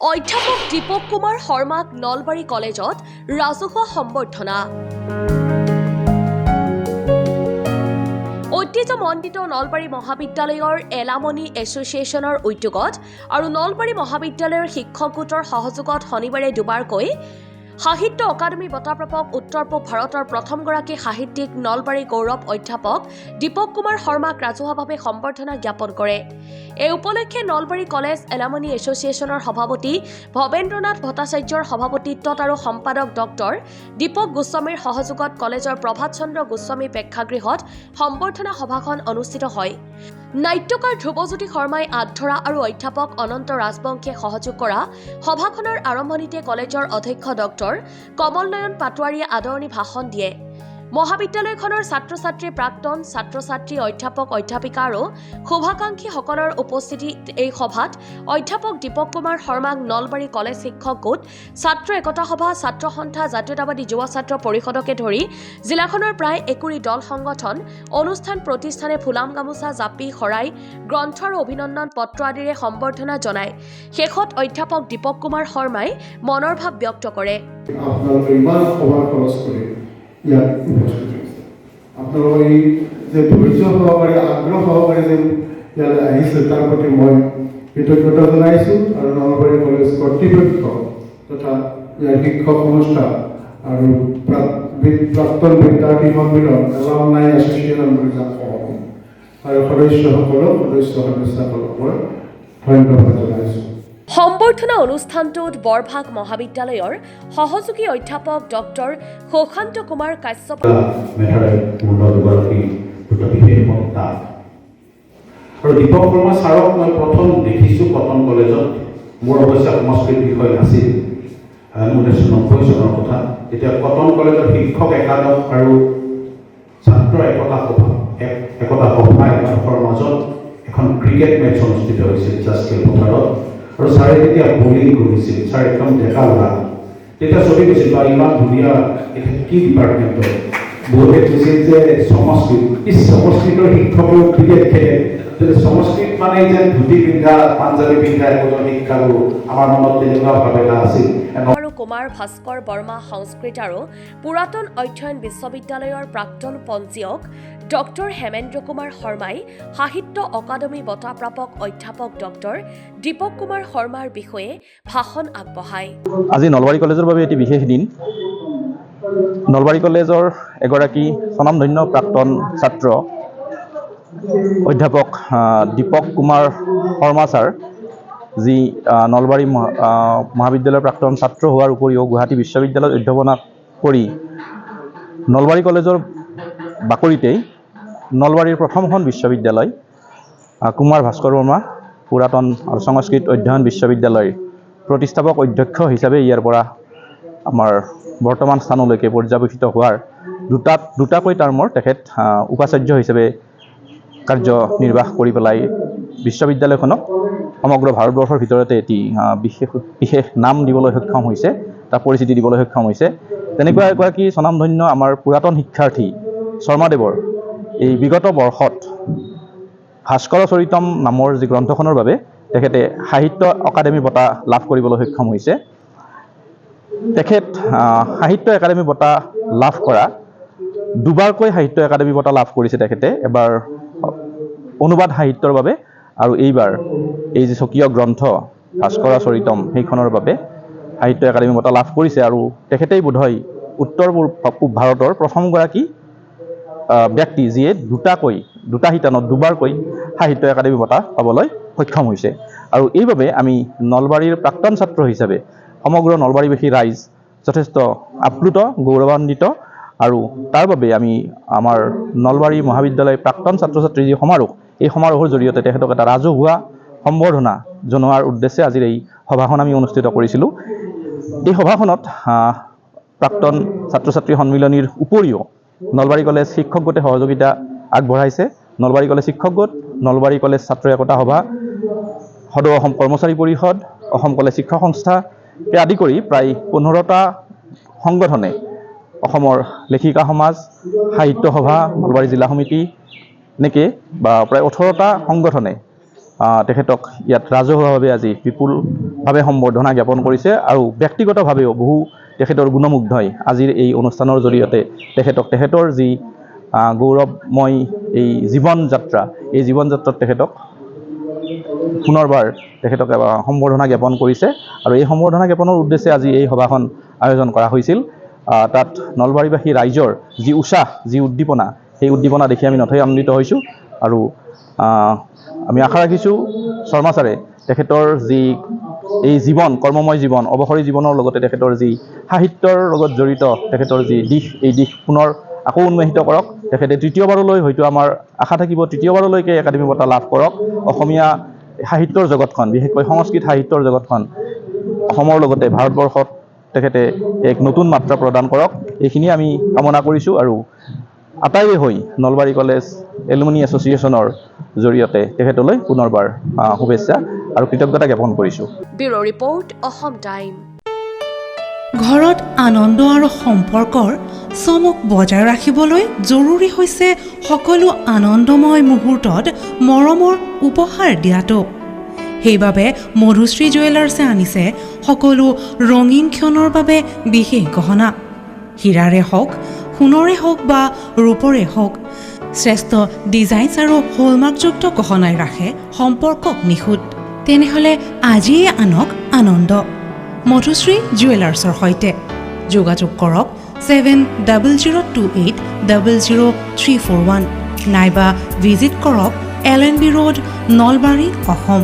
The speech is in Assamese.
অধ্যাপক দীপক কুমাৰ শৰ্মাক নলবাৰী কলেজত ৰাজহুৱা সম্বৰ্ধনা। ঐতিহ্যমণ্ডিত নলবাৰী মহাবিদ্যালয়ৰ এলামনি এছ'চিয়েশ্যনৰ উদ্যোগত আৰু নলবাৰী মহাবিদ্যালয়ৰ শিক্ষক গোটৰ সহযোগত শনিবাৰে দুবাৰকৈ সাহিত্য অকাডেমী বঁটাপ্ৰাপক উত্তৰ পূব ভাৰতৰ প্ৰথমগৰাকী সাহিত্যিক নলবাৰী গৌৰৱ অধ্যাপক দীপক কুমাৰ শৰ্মাক ৰাজহুৱাভাৱে সম্বৰ্ধনা জ্ঞাপন কৰে। এই উপলক্ষে নলবাৰী কলেজ এলামনি এছ'চিয়েশ্যনৰ সভাপতি ভৱেন্দ্ৰনাথ ভট্টাচাৰ্যৰ সভাপতিত্বত আৰু সম্পাদক ডক্টৰ দীপক গোস্বামীৰ সহযোগত কলেজৰ প্ৰভাত চন্দ্ৰ গোস্বামী প্ৰেক্ষাগৃহত সম্বৰ্ধনা সভাখন অনুষ্ঠিত হয়। নাট্যকাৰ ধ্ৰুৱজ্যোতি শৰ্মাই আঁত ধৰা আৰু অধ্যাপক অনন্ত ৰাজবংশীয়ে সহযোগ কৰা সভাখনৰ আৰম্ভণিতে কলেজৰ অধ্যক্ষ ডক্টৰ কমল নয়ন পাটোৱাৰীয়ে আদৰণি ভাষণ দিয়ে। মহাবিদ্যালয়খনৰ ছাত্ৰ-ছাত্ৰী, প্ৰাক্তন ছাত্ৰ-ছাত্ৰী, অধ্যাপক, অধ্যাপিকা আৰু শুভাকাংক্ষীসকলৰ উপস্থিতিত এই সভাত অধ্যাপক দীপক কুমাৰ শৰ্মাক নলবাৰী কলেজ শিক্ষক গোট, ছাত্ৰ একতা সভা, ছাত্ৰ সন্থা, জাতীয়তাবাদী যুৱ ছাত্ৰ পৰিষদকে ধৰি জিলাখনৰ প্ৰায় ২১ দল সংগঠন, অনুষ্ঠান প্ৰতিষ্ঠানে ফুলাম গামোচা, জাপি, শৰাই, গ্ৰন্থ আৰু অভিনন্দন পত্ৰ আদিৰে সম্বৰ্ধনা জনায়। শেষত অধ্যাপক দীপক কুমাৰ শৰ্মাই মনৰ ভাৱ ব্যক্ত কৰে। ইয়াত উপস্থিত হৈছে আপোনালোকৰ এই যে ধৈৰ্য সহকাৰে আগ্ৰহ সহকাৰে যে ইয়ালৈ আহিছে তাৰ প্ৰতি মই কৃতজ্ঞতা জনাইছোঁ আৰু নলবাৰী কলেজ কৰ্তৃপক্ষ তথা ইয়াৰ শিক্ষক সংস্থা আৰু প্ৰাক্তন বিদ্যাৰ্থী সন্মিলন এলামনাই এছ'চিয়েশ্যন বুলি যাক কওঁ আৰু সদস্যসকলক মই ধন্যবাদ জনাইছোঁ। সম্বৰ্ধনা অনুষ্ঠানটোত বৰভাগ মহাবিদ্যালয়ৰ সহযোগী অধ্যাপক ডক্টৰ সুশান্ত কুমাৰ কাশ্যপ আৰু দীপক শৰ্মা ছাৰক মই প্ৰথম দেখিছোঁ কটন কলেজত। মোৰ অৱশ্যে সংস্কৃত বিষয় নাছিল, 1990 চনৰ কথা। তেতিয়া কটন কলেজৰ শিক্ষক একাদশ আৰু ছাত্ৰ একতা সভা একাদশৰ মাজত এখন ক্ৰিকেট মেচ অনুষ্ঠিত হৈছিল জাস্কেল পথাৰত। আৰু ছাৰে তেতিয়া বলিং কৰিছিল, ছাৰ একদম ডেকা ল'ৰা। তেতিয়া চলি গৈছিল বা ইমান ধুনীয়া কি ডিপাৰ্টমেণ্টৰ বহুতে কৈছিল যে সংস্কৃতৰ শিক্ষকেও ক্ৰিকেট খেলে, সংস্কৃত মানে যে ধুতি পিন্ধা, পাঞ্জাবী পিন্ধা এজন শিক্ষাগুৰু, আমাৰ মনত তেনেকুৱা ভাৱ এটা আছিল। আৰু কুমাৰ ভাস্কৰ বৰ্মা সংস্কৃত আৰু পুৰাতন অধ্যয়ন বিশ্ববিদ্যালয়ৰ প্ৰাক্তন পঞ্জীয়ক ডক্টৰ হেমেন্দ্ৰ কুমাৰ শৰ্মাই সাহিত্য অকাডেমী বঁটাপ্ৰাপক অধ্যাপক ডক্টৰ দীপক কুমাৰ শৰ্মাৰ বিষয়ে ভাষণ আগবঢ়ায়। আজি নলবাৰী কলেজৰ বাবে এটি বিশেষ দিন। নলবাৰী কলেজৰ এগৰাকী স্বনামধন্য প্ৰাক্তন ছাত্ৰ অধ্যাপক দীপক কুমাৰ শৰ্মা ছাৰ, যি নলবাৰী মহাবিদ্যালয়ৰ প্ৰাক্তন ছাত্ৰ হোৱাৰ উপৰিও গুৱাহাটী বিশ্ববিদ্যালয়ত অধ্যাপনা কৰি নলবাৰী কলেজৰ বাকৰিতেই নলবাৰীৰ প্ৰথমখন বিশ্ববিদ্যালয় কুমাৰ ভাস্কৰ বৰ্মা পুৰাতন আৰু সংস্কৃত অধ্যয়ন বিশ্ববিদ্যালয়ৰ প্ৰতিষ্ঠাপক অধ্যক্ষ হিচাপে ইয়াৰ পৰা আমাৰ বৰ্তমান স্থানলৈকে পৰ্যবেক্ষিত হোৱাৰ দুটাকৈ টাৰ্মৰ তেখেত উপাচাৰ্য হিচাপে কাৰ্যনিৰ্বাহ কৰি পেলাই বিশ্ববিদ্যালয়খনক সমগ্ৰ ভাৰতবৰ্ষৰ ভিতৰতে এটি বিশেষ নাম দিবলৈ সক্ষম হৈছে, তাৰ পৰিচিতি দিবলৈ সক্ষম হৈছে। তেনেকুৱা এগৰাকী স্বনামধন্য আমাৰ পুৰাতন শিক্ষাৰ্থী শৰ্মাদেৱৰ এই বিগত বৰ্ষত ভাস্কৰ চৰিতম নামৰ যি গ্ৰন্থখনৰ বাবে তেখেতে সাহিত্য অকাডেমী বঁটা লাভ কৰিবলৈ সক্ষম হৈছে। তেখেত সাহিত্য একাডেমী বঁটা লাভ কৰা দুবাৰকৈ সাহিত্য একাডেমী বঁটা লাভ কৰিছে তেখেতে, এবাৰ অনুবাদ সাহিত্যৰ বাবে আৰু এইবাৰ এই যি স্বকীয় গ্ৰন্থ ভাস্কৰ চৰিতম সেইখনৰ বাবে সাহিত্য একাডেমী বঁটা লাভ কৰিছে। আৰু তেখেতেই বোধহয় উত্তৰ পূব ভাৰতৰ প্ৰথমগৰাকী ব্যক্তি যিয়ে দুটা শিতানত দুবাৰকৈ সাহিত্য একাডেমী বঁটা পাবলৈ সক্ষম হৈছে। আৰু এইবাবে আমি নলবাৰীৰ প্ৰাক্তন ছাত্ৰ হিচাপে সমগ্ৰ নলবাৰীবাসী ৰাইজ যথেষ্ট আপ্লুত, গৌৰৱান্বিত। আৰু তাৰ বাবে আমি আমাৰ নলবাৰী মহাবিদ্যালয়ৰ প্ৰাক্তন ছাত্ৰ ছাত্ৰীৰ যি সমাৰোহ, এই সমাৰোহৰ জৰিয়তে তেখেতক এটা ৰাজহুৱা সম্বৰ্ধনা জনোৱাৰ উদ্দেশ্যে আজিৰ এই সভাখন আমি অনুষ্ঠিত কৰিছিলোঁ। এই সভাখনত প্ৰাক্তন ছাত্ৰ ছাত্ৰী সন্মিলনীৰ উপৰিও নলবাৰী কলেজ শিক্ষক গোটে সহযোগিতা আগবঢ়াইছে। নলবাৰী কলেজ শিক্ষক গোট, নলবাৰী কলেজ ছাত্ৰ একতা সভা, সদৌ অসম কৰ্মচাৰী পৰিষদ, অসম কলেজ শিক্ষক সংস্থা আদি কৰি প্ৰায় 15টা সংগঠনে, অসমৰ লেখিকা সমাজ, সাহিত্য সভা, নলবাৰী জিলা সমিতি এনেকৈ বা প্ৰায় 18টা সংগঠনে তেখেতক ইয়াত ৰাজহুৱাভাৱে আজি বিপুলভাৱে সম্বৰ্ধনা জ্ঞাপন কৰিছে আৰু ব্যক্তিগতভাৱেও বহু তেখেতৰ গুণমুগ্ধই আজিৰ এই অনুষ্ঠানৰ জৰিয়তে তেখেতৰ যি গৌৰৱময় এই জীৱন যাত্ৰা এই জীৱন যাত্ৰাত তেখেতক পুনৰবাৰ তেখেতক সম্বৰ্ধনা জ্ঞাপন কৰিছে আৰু এই সম্বৰ্ধনা জ্ঞাপনৰ উদ্দেশ্যে আজি এই সভাখন আয়োজন কৰা হৈছিল। তাত নলবাৰীবাসী ৰাইজৰ যি উৎসাহ যি উদ্দীপনা সেই উদ্দীপনা দেখি আমি নথৈ আনন্দিত হৈছোঁ আৰু আমি আশা ৰাখিছোঁ শৰ্মা ছাৰে তেখেতৰ যি এই জীৱন কৰ্মময় জীৱন অৱসৰী জীৱনৰ লগতে তেখেতৰ যি সাহিত্যৰ লগত জড়িত তেখেতৰ যি দিশ এই দিশ পুনৰ আকৌ উন্মেষিত কৰক। তেখেতে তৃতীয়বাৰলৈ হয়তো আমাৰ আশা থাকিব তৃতীয়বাৰলৈকে একাডেমি বঁটা লাভ কৰক। অসমীয়া সাহিত্যৰ জগতখন বিশেষকৈ সংস্কৃত সাহিত্যৰ জগতখন অসমৰ লগতে ভাৰতবৰ্ষত তেখেতে এক নতুন মাত্ৰা প্ৰদান কৰক এইখিনি আমি কামনা কৰিছোঁ আৰু আটাইৰে হৈ নলবাৰী কলেজ এলুমিনি এছ'চিয়েশ্যনৰ জৰিয়তে তেখেতলৈ পুনৰবাৰ শুভেচ্ছা আৰু কৃতজ্ঞতা জ্ঞাপন কৰিছোঁ। Bureau' report Assam time. ঘৰত আনন্দ আৰু সম্পৰ্কৰ চমক বজাই ৰাখিবলৈ জৰুৰী হৈছে সকলো আনন্দময় মুহূৰ্তত মৰমৰ উপহাৰ দিয়াটো। সেইবাবে মধুশ্ৰী জুৱেলাৰ্ছে আনিছে সকলো ৰঙীন ক্ষণৰ বাবে বিশেষ গহনা। হীৰাৰে হওক সোণৰে হওক বা ৰূপৰে হওক শ্ৰেষ্ঠ ডিজাইনছ আৰু হলমাৰ্কযুক্ত গহনাই ৰাখে সম্পৰ্কক নিখুঁত। তেনেহ'লে আজিয়ে আনক আনন্দ মধুশ্ৰী জুৱেলাৰ্ছৰ সৈতে যোগাযোগ কৰক 7002800341 নাইবা ভিজিট কৰক LNB ৰোড নলবাৰী অসম।